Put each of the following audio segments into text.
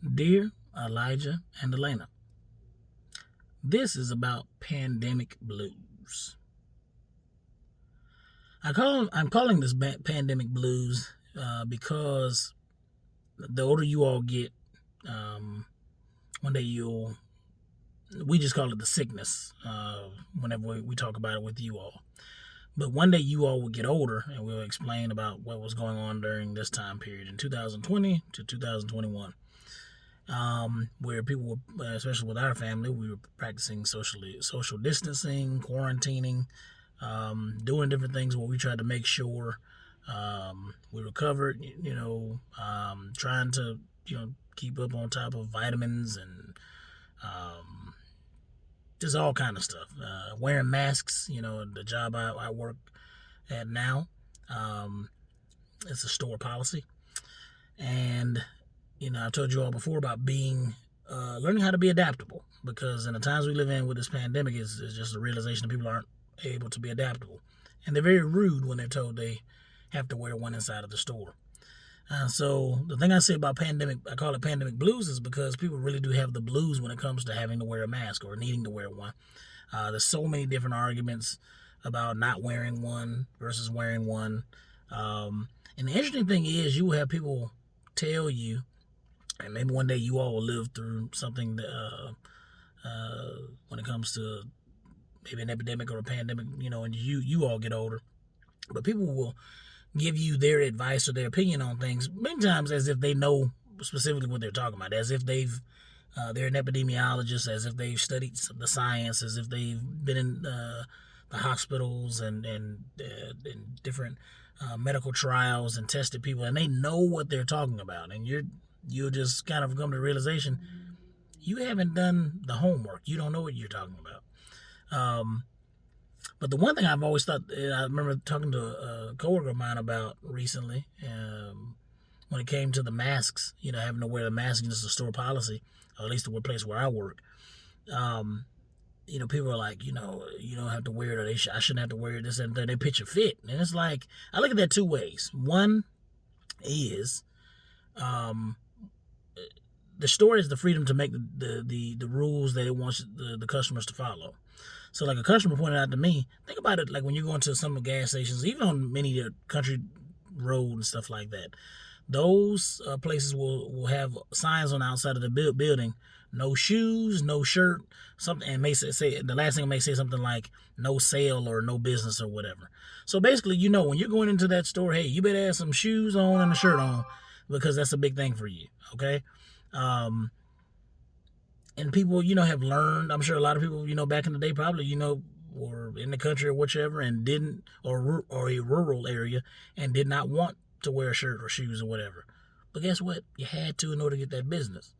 Dear Elijah and Elena, this is about pandemic blues. I'm calling this pandemic blues because the older you all get, one day we just call it the sickness whenever we talk about it with you all. But one day you all will get older and we'll explain about what was going on during this time period in 2020 to 2021. Where people were, especially with our family, we were practicing social distancing, quarantining, doing different things where we tried to make sure we recovered, trying to, keep up on top of vitamins and just all kind of stuff. Wearing masks, the job I work at now, it's a store policy. And I told you all before about learning how to be adaptable, because in the times we live in with this pandemic, it's just a realization that people aren't able to be adaptable. And they're very rude when they're told they have to wear one inside of the store. So the thing I say about I call it pandemic blues, is because people really do have the blues when it comes to having to wear a mask or needing to wear one. There's so many different arguments about not wearing one versus wearing one. And the interesting thing is, you will have people tell you, and maybe one day you all will live through something that, when it comes to maybe an epidemic or a pandemic, and you all get older. But people will give you their advice or their opinion on things many times as if they know specifically what they're talking about, as if they're an epidemiologist, as if they've studied the science, as if they've been in the hospitals and different medical trials and tested people, and they know what they're talking about. And you'll just kind of come to the realization you haven't done the homework. You don't know what you're talking about. But the one thing I've always thought, I remember talking to a coworker of mine about recently, when it came to the masks, having to wear the mask, just a store policy, or at least the place where I work. People are like, you don't have to wear it, or I shouldn't have to wear it, this and that. They pitch a fit. And it's like, I look at that two ways. One is, the store has the freedom to make the rules that it wants the customers to follow. So like a customer pointed out to me, think about it like when you go into some gas stations, even on many country road and stuff like that. Those places will have signs on the outside of the building: no shoes, no shirt, something, and may say the last thing may say something like no sale or no business or whatever. So basically, when you're going into that store, hey, you better have some shoes on and a shirt on, because that's a big thing for you. Okay. And people, have learned, I'm sure a lot of people, back in the day probably, were in the country or whichever and didn't, or a rural area, and did not want to wear a shirt or shoes or whatever. But guess what? You had to in order to get that business.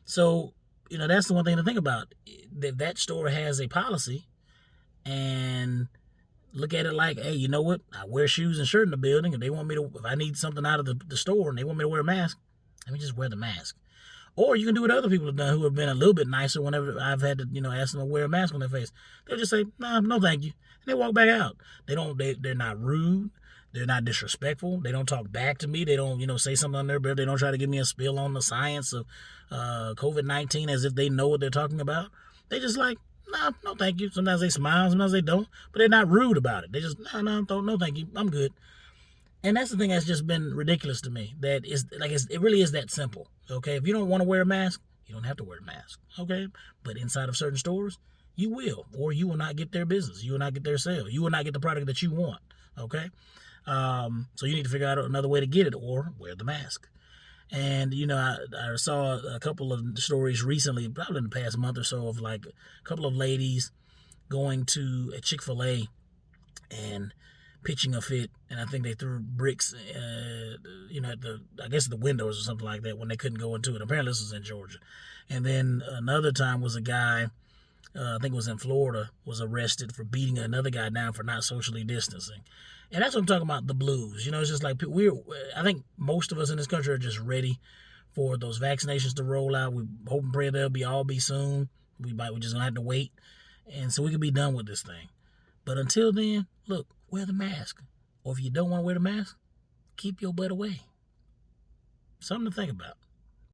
So, that's the one thing to think about. That store has a policy, and look at it like, hey, you know what? I wear shoes and shirt in the building. If I need something out of the store and they want me to wear a mask, let me just wear the mask. Or you can do what other people have done, who have been a little bit nicer whenever I've had to, ask them to wear a mask on their face. They'll just say, nah, no thank you. And they walk back out. They're not rude. They're not disrespectful. They don't talk back to me. They don't, say something on their breath. They don't try to give me a spill on the science of COVID-19 as if they know what they're talking about. They just like, nah, no thank you. Sometimes they smile, sometimes they don't. But they're not rude about it. They just, no thank you. I'm good. And that's the thing that's just been ridiculous to me. That is like, it really is that simple. Okay, if you don't want to wear a mask, you don't have to wear a mask. Okay, but inside of certain stores, you will, or you will not get their business. You will not get their sale. You will not get the product that you want. Okay, so you need to figure out another way to get it, or wear the mask. And I saw a couple of stories recently, probably in the past month or so, of like a couple of ladies going to a Chick-fil-A and pitching a fit, and I think they threw bricks, at the windows or something like that when they couldn't go into it. Apparently this was in Georgia. And then another time was a guy, I think it was in Florida, was arrested for beating another guy down for not socially distancing. And that's what I'm talking about, the blues. It's just like I think most of us in this country are just ready for those vaccinations to roll out. We hope and pray they'll all be soon. We're just gonna have to wait, and so we can be done with this thing. But until then, look, wear the mask. Or if you don't want to wear the mask, keep your butt away. Something to think about.